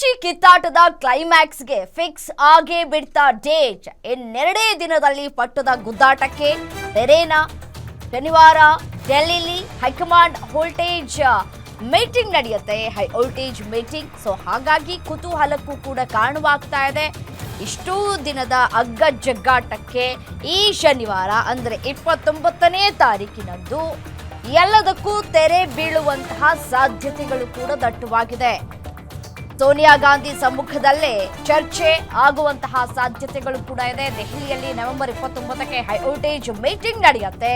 ಕುರ್ಚಿ ಕಿತ್ತಾಟದ ಕ್ಲೈಮ್ಯಾಕ್ಸ್ಗೆ ಫಿಕ್ಸ್ ಆಗೇ ಬಿಡ್ತಾ ಡೇಟ್. ಇನ್ನೆರಡೇ ದಿನದಲ್ಲಿ ಪಟ್ಟದ ಗುದ್ದಾಟಕ್ಕೆ ತೆರೇನ. ಶನಿವಾರ ಡೆಲ್ಲಿಲಿ ಹೈಕಮಾಂಡ್ ವೋಲ್ಟೇಜ್ ಮೀಟಿಂಗ್ ನಡೆಯುತ್ತೆ, ಹೈ ವೋಲ್ಟೇಜ್ ಮೀಟಿಂಗ್. ಸೊ ಹಾಗಾಗಿ ಕುತೂಹಲಕ್ಕೂ ಕೂಡ ಕಾರಣವಾಗ್ತಾ ಇದೆ. ಇಷ್ಟೂ ದಿನದ ಅಗ್ಗಜಗ್ಗಾಟಕ್ಕೆ ಈ ಶನಿವಾರ ಅಂದರೆ 29ನೇ ತಾರೀಕಿನಂದು ಎಲ್ಲದಕ್ಕೂ ತೆರೆ ಬೀಳುವಂತಹ ಸಾಧ್ಯತೆಗಳು ಕೂಡ ದಟ್ಟವಾಗಿದೆ. ಸೋನಿಯಾ ಗಾಂಧಿ ಸಮ್ಮುಖದಲ್ಲೇ ಚರ್ಚೆ ಆಗುವಂತಹ ಸಾಧ್ಯತೆಗಳು ಕೂಡ ಇದೆ. ದೆಹಲಿಯಲ್ಲಿ ನವೆಂಬರ್ 29ಕ್ಕೆ ಹೈ ವೋಲ್ಟೇಜ್ ಮೀಟಿಂಗ್ ನಡೆಯುತ್ತೆ.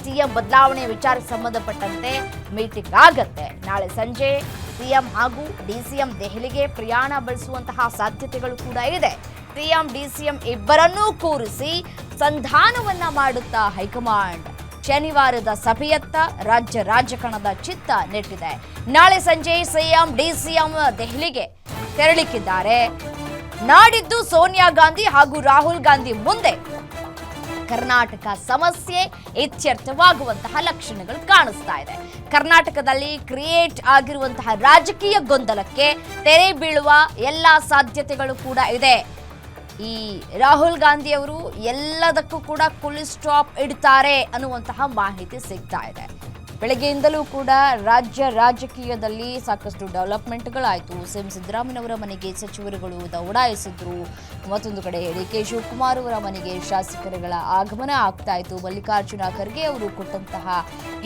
ಸಿಎಂ ಬದಲಾವಣೆ ವಿಚಾರಕ್ಕೆ ಸಂಬಂಧಪಟ್ಟಂತೆ ಮೀಟಿಂಗ್ ಆಗತ್ತೆ. ನಾಳೆ ಸಂಜೆ ಸಿಎಂ ಹಾಗೂ ಡಿಸಿಎಂ ದೆಹಲಿಗೆ ಪ್ರಯಾಣ ಬೆಳೆಸುವಂತಹ ಸಾಧ್ಯತೆಗಳು ಕೂಡ ಇದೆ. ಸಿಎಂ ಡಿಸಿಎಂ ಇಬ್ಬರನ್ನೂ ಕೂರಿಸಿ ಸಂಧಾನವನ್ನ ಮಾಡುತ್ತಾ ಹೈಕಮಾಂಡ್ ಶನಿವಾರದ ಸಭೆಯತ್ತ ರಾಜ್ಯ ರಾಜಕಾರಣದ ಚಿತ್ತ ನೆಟ್ಟಿದೆ. ನಾಳೆ ಸಂಜೆ ಸಿಎಂ ಡಿಸಿಎಂ ದೆಹಲಿಗೆ ತೆರಳಿದ್ದಾರೆ. ನಾಡಿದ್ದು ಸೋನಿಯಾ ಗಾಂಧಿ ಹಾಗೂ ರಾಹುಲ್ ಗಾಂಧಿ ಮುಂದೆ ಕರ್ನಾಟಕ ಸಮಸ್ಯೆ ಇತ್ಯರ್ಥವಾಗುವಂತಹ ಲಕ್ಷಣಗಳು ಕಾಣಿಸ್ತಾ ಇದೆ. ಕರ್ನಾಟಕದಲ್ಲಿ ಕ್ರಿಯೇಟ್ ಆಗಿರುವಂತಹ ರಾಜಕೀಯ ಗೊಂದಲಕ್ಕೆ ತೆರೆ ಬೀಳುವ ಎಲ್ಲ ಸಾಧ್ಯತೆಗಳು ಕೂಡ ಇದೆ. ಈ ರಾಹುಲ್ ಗಾಂಧಿ ಅವರು ಎಲ್ಲದಕ್ಕೂ ಕೂಡ ಫುಲ್ ಸ್ಟಾಪ್ ಇಡ್ತಾರೆ ಅನ್ನುವಂತಹ ಮಾಹಿತಿ ಸಿಗ್ತಾ ಇದೆ. ಬೆಳಗ್ಗೆಯಿಂದಲೂ ಕೂಡ ರಾಜ್ಯ ರಾಜಕೀಯದಲ್ಲಿ ಸಾಕಷ್ಟು ಡೆವಲಪ್ಮೆಂಟ್ಗಳಾಯಿತು. ಸಿಎಂ ಸಿದ್ದರಾಮಯ್ಯನವರ ಮನೆಗೆ ಸಚಿವರುಗಳು ದೌಡಾಯಿಸಿದ್ರು. ಮತ್ತೊಂದು ಕಡೆ ಡಿ.ಕೆ. ಶಿವಕುಮಾರ್ ಅವರ ಮನೆಗೆ ಶಾಸಕರುಗಳ ಆಗಮನ ಆಗ್ತಾ ಇತ್ತು. ಮಲ್ಲಿಕಾರ್ಜುನ ಖರ್ಗೆ ಅವರು ಕೊಟ್ಟಂತಹ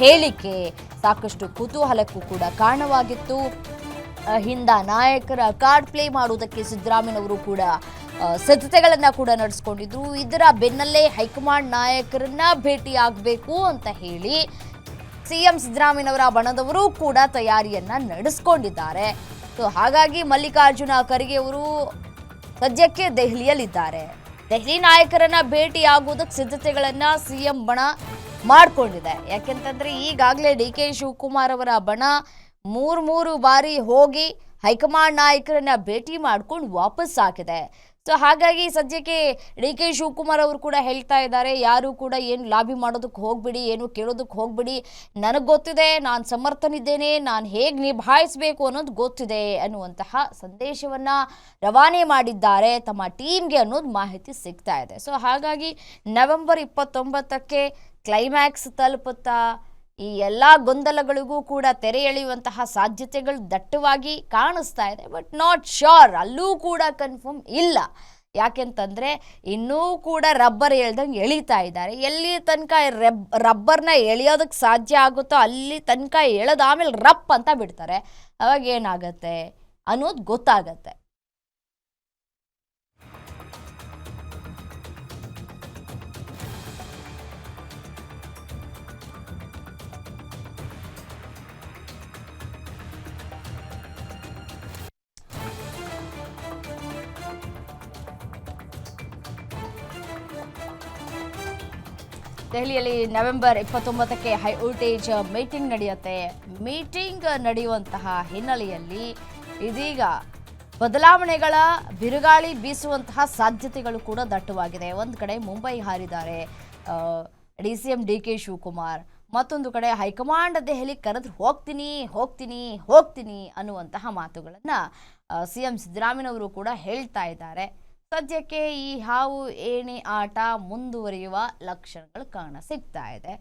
ಹೇಳಿಕೆ ಸಾಕಷ್ಟು ಕುತೂಹಲಕ್ಕೂ ಕೂಡ ಕಾರಣವಾಗಿತ್ತು. ಹಿಂದ ನಾಯಕರ ಕಾರ್ಡ್ ಪ್ಲೇ ಮಾಡುವುದಕ್ಕೆ ಸಿದ್ದರಾಮಯ್ಯನವರು ಕೂಡ ಸಿದ್ಧತೆಗಳನ್ನ ಕೂಡ ನಡೆಸ್ಕೊಂಡಿದ್ರು. ಇದರ ಬೆನ್ನಲ್ಲೇ ಹೈಕಮಾಂಡ್ ನಾಯಕರನ್ನ ಭೇಟಿ ಆಗಬೇಕು ಅಂತ ಹೇಳಿ ಸಿಎಂ ಸಿದ್ದರಾಮಯ್ಯನವರ ಬಣದವರು ಕೂಡ ತಯಾರಿಯನ್ನ ನಡೆಸ್ಕೊಂಡಿದ್ದಾರೆ. ಸೊ ಹಾಗಾಗಿ ಮಲ್ಲಿಕಾರ್ಜುನ ಖರ್ಗೆ ಅವರು ಸದ್ಯಕ್ಕೆ ದೆಹಲಿಯಲ್ಲಿದ್ದಾರೆ. ದೆಹಲಿ ನಾಯಕರನ್ನ ಭೇಟಿ ಆಗುವುದಕ್ಕೆ ಸಿದ್ಧತೆಗಳನ್ನ ಸಿಎಂ ಬಣ ಮಾಡಿಕೊಂಡಿದೆ. ಯಾಕೆಂತಂದ್ರೆ ಈಗಾಗಲೇ ಡಿ.ಕೆ. ಶಿವಕುಮಾರ್ ಅವರ ಬಣ ಮೂರು ಬಾರಿ ಹೋಗಿ ಹೈಕಮಾಂಡ್ ನಾಯಕರನ್ನ ಭೇಟಿ ಮಾಡ್ಕೊಂಡು ವಾಪಸ್ ಆಗಿದೆ. ಸೊ ಹಾಗಾಗಿ ಸದ್ಯಕ್ಕೆ ಡಿ.ಕೆ. ಶಿವಕುಮಾರ್ ಅವರು ಕೂಡ ಹೇಳ್ತಾ ಇದ್ದಾರೆ, ಯಾರು ಕೂಡ ಏನು ಲಾಬಿ ಮಾಡೋದಕ್ಕೆ ಹೋಗ್ಬಿಡಿ, ಏನು ಕೇಳೋದಕ್ಕೆ ಹೋಗ್ಬಿಡಿ, ನನಗೆ ಗೊತ್ತಿದೆ, ನಾನು ಸಮರ್ಥನಿದ್ದೇನೆ, ನಾನು ಹೇಗೆ ನಿಭಾಯಿಸಬೇಕು ಅನ್ನೋದು ಗೊತ್ತಿದೆ ಅನ್ನುವಂತಹ ಸಂದೇಶವನ್ನ ರವಾನೆ ಮಾಡಿದ್ದಾರೆ ತಮ್ಮ ಟೀಮ್ಗೆ ಅನ್ನೋದು ಮಾಹಿತಿ ಸಿಗ್ತಾ ಇದೆ. ಸೊ ಹಾಗಾಗಿ ನವೆಂಬರ್ 29ಕ್ಕೆ ಕ್ಲೈಮ್ಯಾಕ್ಸ್ ತಲುಪುತ್ತಾ ಈ ಎಲ್ಲ ಗೊಂದಲಗಳಿಗೂ ಕೂಡ ತೆರೆ ಎಳೆಯುವಂತಹ ಸಾಧ್ಯತೆಗಳು ದಟ್ಟವಾಗಿ ಕಾಣಿಸ್ತಾ ಇದೆ. ಬಟ್ ನಾಟ್ ಶ್ಯೂರ್, ಅಲ್ಲೂ ಕೂಡ ಕನ್ಫರ್ಮ್ ಇಲ್ಲ. ಯಾಕೆಂತಂದರೆ ಇನ್ನೂ ಕೂಡ ರಬ್ಬರ್ ಎಳ್ದಂಗೆ ಎಳೀತಾ ಇದ್ದಾರೆ. ಎಲ್ಲಿ ತನಕ ರಬ್ಬರ್ನ ಎಳೆಯೋದಕ್ಕೆ ಸಾಧ್ಯ ಆಗುತ್ತೋ ಅಲ್ಲಿ ತನಕ ಎಳೆದಾಮೇಲೆ ರಪ್ ಅಂತ ಬಿಡ್ತಾರೆ. ಅವಾಗ ಏನಾಗತ್ತೆ ಅನ್ನೋದು ಗೊತ್ತಾಗತ್ತೆ. ದೆಹಲಿಯಲ್ಲಿ ನವೆಂಬರ್ 29ಕ್ಕೆ ಹೈ ವೋಲ್ಟೇಜ್ ಮೀಟಿಂಗ್ ನಡೆಯುತ್ತೆ. ಮೀಟಿಂಗ್ ನಡೆಯುವಂತಹ ಹಿನ್ನೆಲೆಯಲ್ಲಿ ಇದೀಗ ಬದಲಾವಣೆಗಳ ಬಿರುಗಾಳಿ ಬೀಸುವಂತಹ ಸಾಧ್ಯತೆಗಳು ಕೂಡ ದಟ್ಟವಾಗಿದೆ. ಒಂದು ಕಡೆ ಮುಂಬೈ ಹಾರಿದ್ದಾರೆ ಡಿಸಿಎಂ ಡಿ.ಕೆ. ಶಿವಕುಮಾರ್, ಮತ್ತೊಂದು ಕಡೆ ಹೈಕಮಾಂಡ್ ದೆಹಲಿ ಕರೆದ್ರೆ ಹೋಗ್ತೀನಿ ಅನ್ನುವಂತಹ ಮಾತುಗಳನ್ನು ಸಿಎಂ ಸಿದ್ದರಾಮಯ್ಯನವರು ಕೂಡ ಹೇಳ್ತಾ ಇದ್ದಾರೆ. ಸದ್ಯಕ್ಕೆ ಈ ಹಾವು ಏಣಿ ಆಟ ಮುಂದುವರಿಯುವ ಲಕ್ಷಣಗಳು ಕಾಣ ಸಿಗ್ತಾ ಇದೆ.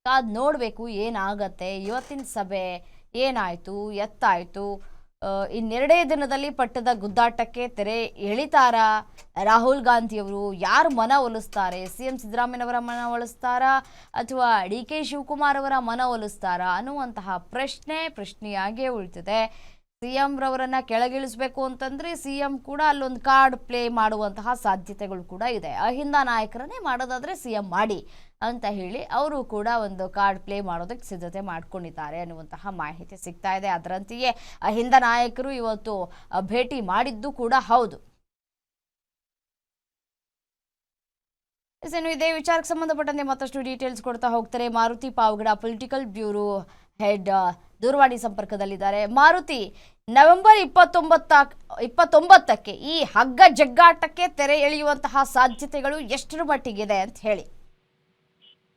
ಕಾದ್ ನೋಡಬೇಕು ಏನಾಗತ್ತೆ. ಇವತ್ತಿನ ಸಭೆ ಏನಾಯಿತು ಎತ್ತಾಯಿತು, ಇನ್ನೆರಡೇ ದಿನದಲ್ಲಿ ಪಟ್ಟದ ಗುದ್ದಾಟಕ್ಕೆ ತೆರೆ ಎಳಿತಾರಾ ರಾಹುಲ್ ಗಾಂಧಿಯವರು? ಯಾರು ಮನ ಒಲಿಸ್ತಾರೆ? ಸಿಎಂ ಸಿದ್ದರಾಮಯ್ಯನವರ ಮನ ಒಲಿಸ್ತಾರಾ ಅಥವಾ ಡಿ.ಕೆ. ಶಿವಕುಮಾರ್ ಅವರ ಮನ ಒಲಿಸ್ತಾರಾ ಅನ್ನುವಂತಹ ಪ್ರಶ್ನೆಯಾಗೇ ಉಳಿತಿದೆ. ಸಿಎಂ ರವರನ್ನ ಕೆಳಗಿಳಿಸಬೇಕು ಅಂತಂದ್ರೆ ಸಿಎಂ ಕೂಡ ಅಲ್ಲೊಂದು ಕಾರ್ಡ್ ಪ್ಲೇ ಮಾಡುವಂತಹ ಸಾಧ್ಯತೆಗಳು ಕೂಡ ಇದೆ. ಅಹಿಂದ ನಾಯಕರನ್ನೇ ಮಾಡೋದಾದ್ರೆ ಸಿಎಂ ಮಾಡಿ ಅಂತ ಹೇಳಿ ಅವರು ಕೂಡ ಒಂದು ಕಾರ್ಡ್ ಪ್ಲೇ ಮಾಡೋದಕ್ಕೆ ಸಿದ್ಧತೆ ಮಾಡ್ಕೊಂಡಿದ್ದಾರೆ ಅನ್ನುವಂತಹ ಮಾಹಿತಿ ಸಿಗ್ತಾ ಇದೆ. ಅದರಂತೆಯೇ ಅಹಿಂದ ನಾಯಕರು ಇವತ್ತು ಭೇಟಿ ಮಾಡಿದ್ದು ಕೂಡ ಹೌದು. ಇದೇ ವಿಚಾರಕ್ಕೆ ಸಂಬಂಧಪಟ್ಟಂತೆ ಮತ್ತಷ್ಟು ಡೀಟೇಲ್ಸ್ ಕೊಡ್ತಾ ಹೋಗ್ತಾರೆ Maruti Pavagada, political bureau head ದೂರವಾಣಿ ಸಂಪರ್ಕದಲ್ಲಿದ್ದಾರೆ. ಮಾರುತಿ, ನವೆಂಬರ್ 29ಕ್ಕೆ ಈ ಹಗ್ಗ ಜಗ್ಗಾಟಕ್ಕೆ ತೆರೆ ಎಳೆಯುವಂತಹ ಸಾಧ್ಯತೆಗಳು ಎಷ್ಟರ ಮಟ್ಟಿಗಿದೆ ಅಂತ ಹೇಳಿ.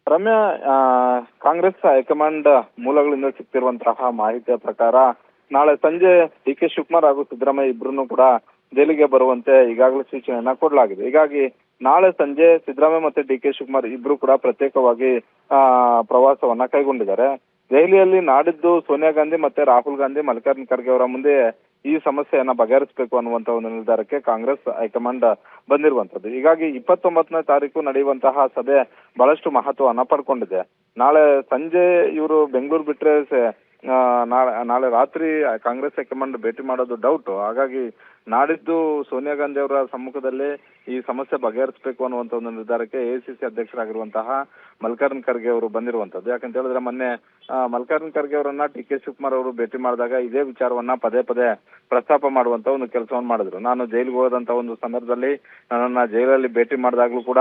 ರಮ್ಯಾ, ಕಾಂಗ್ರೆಸ್ ಹೈಕಮಾಂಡ್ ಮೂಲಗಳಿಂದ ಸಿಗ್ತಿರುವಂತಹ ಮಾಹಿತಿಯ ಪ್ರಕಾರ ನಾಳೆ ಸಂಜೆ ಡಿ ಕೆ ಶಿವಕುಮಾರ್ ಹಾಗೂ ಸಿದ್ದರಾಮಯ್ಯ ಇಬ್ಬರನ್ನು ಕೂಡ ಜೈಲಿಗೆ ಬರುವಂತೆ ಈಗಾಗಲೇ ಸೂಚನೆಯನ್ನ ಕೊಡಲಾಗಿದೆ. ಹೀಗಾಗಿ ನಾಳೆ ಸಂಜೆ ಸಿದ್ದರಾಮಯ್ಯ ಮತ್ತೆ ಡಿ ಕೆ ಶಿವಕುಮಾರ್ ಇಬ್ರು ಕೂಡ ಪ್ರತ್ಯೇಕವಾಗಿ ಪ್ರವಾಸವನ್ನ ಕೈಗೊಂಡಿದ್ದಾರೆ. ದೆಹಲಿಯಲ್ಲಿ ನಾಡಿದ್ದು ಸೋನಿಯಾ ಗಾಂಧಿ ಮತ್ತೆ ರಾಹುಲ್ ಗಾಂಧಿ ಮಲ್ಲಿಕಾರ್ಜುನ್ ಖರ್ಗೆ ಅವರ ಮುಂದೆ ಈ ಸಮಸ್ಯೆಯನ್ನ ಬಗೆಹರಿಸಬೇಕು ಅನ್ನುವಂತ ಒಂದು ನಿರ್ಧಾರಕ್ಕೆ ಕಾಂಗ್ರೆಸ್ ಹೈಕಮಾಂಡ್ ಬಂದಿರುವಂತದ್ದು. ಹೀಗಾಗಿ 29ನೇ ತಾರೀಕು ನಡೆಯುವಂತಹ ಸಭೆ ಬಹಳಷ್ಟು ಮಹತ್ವವನ್ನ ಪಡ್ಕೊಂಡಿದೆ. ನಾಳೆ ಸಂಜೆ ಇವರು ಬೆಂಗಳೂರು ಬಿಟ್ರೆ ನಾಳೆ ರಾತ್ರಿ ಕಾಂಗ್ರೆಸ್ ಹೈಕಮಾಂಡ್ ಭೇಟಿ ಮಾಡೋದು ಡೌಟ್. ಹಾಗಾಗಿ ನಾಡಿದ್ದು ಸೋನಿಯಾ ಗಾಂಧಿ ಅವರ ಸಮ್ಮುಖದಲ್ಲಿ ಈ ಸಮಸ್ಯೆ ಬಗೆಹರಿಸಬೇಕು ಅನ್ನುವಂತ ಒಂದು ನಿರ್ಧಾರಕ್ಕೆ ಎಐಸಿಸಿ ಅಧ್ಯಕ್ಷರಾಗಿರುವಂತಹ ಮಲ್ಲಿಕಾರ್ಜುನ್ ಖರ್ಗೆ ಅವರು ಬಂದಿರುವಂತದ್ದು. ಯಾಕಂತ ಹೇಳಿದ್ರೆ ಮೊನ್ನೆ ಮಲ್ಲಿಕಾರ್ಜುನ್ ಖರ್ಗೆ ಅವರನ್ನ ಡಿ ಕೆ ಶಿವಕುಮಾರ್ ಅವರು ಭೇಟಿ ಮಾಡಿದಾಗ ಇದೇ ವಿಚಾರವನ್ನ ಪದೇ ಪದೇ ಪ್ರಸ್ತಾಪ ಮಾಡುವಂತ ಒಂದು ಕೆಲಸವನ್ನು ಮಾಡಿದ್ರು. ನಾನು ಜೈಲಿಗೆ ಹೋದಂತ ಒಂದು ಸಂದರ್ಭದಲ್ಲಿ ನನ್ನನ್ನ ಜೈಲಲ್ಲಿ ಭೇಟಿ ಮಾಡಿದಾಗ್ಲೂ ಕೂಡ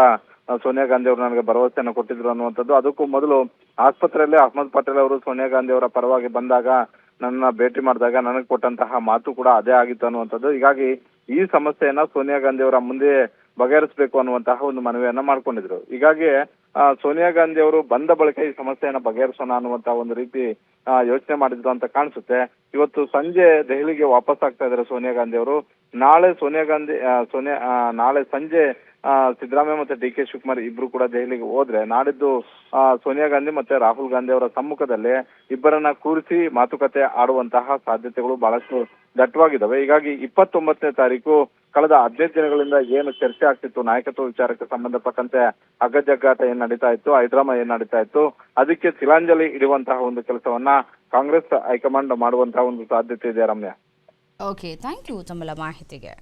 ಸೋನಿಯಾ ಗಾಂಧಿ ಅವರು ನನಗೆ ಭರವಸೆಯನ್ನು ಕೊಟ್ಟಿದ್ರು ಅನ್ನುವಂಥದ್ದು. ಅದಕ್ಕೂ ಮೊದಲು ಆಸ್ಪತ್ರೆಯಲ್ಲಿ ಅಹಮದ್ ಪಟೇಲ್ ಅವರು ಸೋನಿಯಾ ಗಾಂಧಿ ಅವರ ಪರವಾಗಿ ಬಂದಾಗ ನನ್ನ ಭೇಟಿ ಮಾಡಿದಾಗ ನನಗೆ ಕೊಟ್ಟಂತಹ ಮಾತು ಕೂಡ ಅದೇ ಆಗಿತ್ತು ಅನ್ನುವಂಥದ್ದು. ಹೀಗಾಗಿ ಈ ಸಮಸ್ಯೆಯನ್ನ ಸೋನಿಯಾ ಗಾಂಧಿ ಅವರ ಮುಂದೆ ಬಗೆಹರಿಸಬೇಕು ಅನ್ನುವಂತಹ ಒಂದು ಮನವಿಯನ್ನ ಮಾಡ್ಕೊಂಡಿದ್ರು. ಹೀಗಾಗಿ ಸೋನಿಯಾ ಗಾಂಧಿ ಅವರು ಬಂದ ಬಳಿಕ ಈ ಸಮಸ್ಯೆಯನ್ನ ಬಗೆಹರಿಸೋಣ ಅನ್ನುವಂತ ಒಂದು ರೀತಿ ಯೋಚನೆ ಮಾಡಿದ್ರು ಅಂತ ಕಾಣಿಸುತ್ತೆ. ಇವತ್ತು ಸಂಜೆ ದೆಹಲಿಗೆ ವಾಪಸ್ ಆಗ್ತಾ ಇದ್ದಾರೆ ಸೋನಿಯಾ ಗಾಂಧಿ ಅವರು. ನಾಳೆ ನಾಳೆ ಸಂಜೆ ಸಿದ್ದರಾಮಯ್ಯ ಮತ್ತೆ ಡಿ ಕೆ ಶಿವಕುಮಾರ್ ಇಬ್ರು ಕೂಡ ದೆಹಲಿಗೆ ಹೋದ್ರೆ ನಾಡಿದ್ದು ಸೋನಿಯಾ ಗಾಂಧಿ ಮತ್ತೆ ರಾಹುಲ್ ಗಾಂಧಿ ಅವರ ಸಮ್ಮುಖದಲ್ಲಿ ಇಬ್ಬರನ್ನ ಕೂರಿಸಿ ಮಾತುಕತೆ ಆಡುವಂತಹ ಸಾಧ್ಯತೆಗಳು ಬಹಳಷ್ಟು ದಟ್ಟವಾಗಿದ್ದಾವೆ. ಹೀಗಾಗಿ 29ನೇ ತಾರೀಕು ಕಳೆದ 15 ದಿನಗಳಿಂದ ಏನು ಚರ್ಚೆ ಆಗ್ತಿತ್ತು ನಾಯಕತ್ವ ವಿಚಾರಕ್ಕೆ ಸಂಬಂಧಪಟ್ಟಂತೆ ಅಗ್ಗಜಗ್ಗಾಟ ಏನ್ ನಡೀತಾ ಇತ್ತು, ಹೈಡ್ರಾಮಾ ಏನ್ ನಡೀತಾ ಇತ್ತು, ಅದಕ್ಕೆ ತಿಲಾಂಜಲಿ ಇಡುವಂತಹ ಒಂದು ಕೆಲಸವನ್ನ ಕಾಂಗ್ರೆಸ್ ಹೈಕಮಾಂಡ್ ಮಾಡುವಂತಹ ಒಂದು ಸಾಧ್ಯತೆ ಇದೆ. ರಮ್ಯಾ, ಓಕೆ, ಥ್ಯಾಂಕ್ ಯು ತಮ್ಮೆಲ್ಲ ಮಾಹಿತಿಗೆ.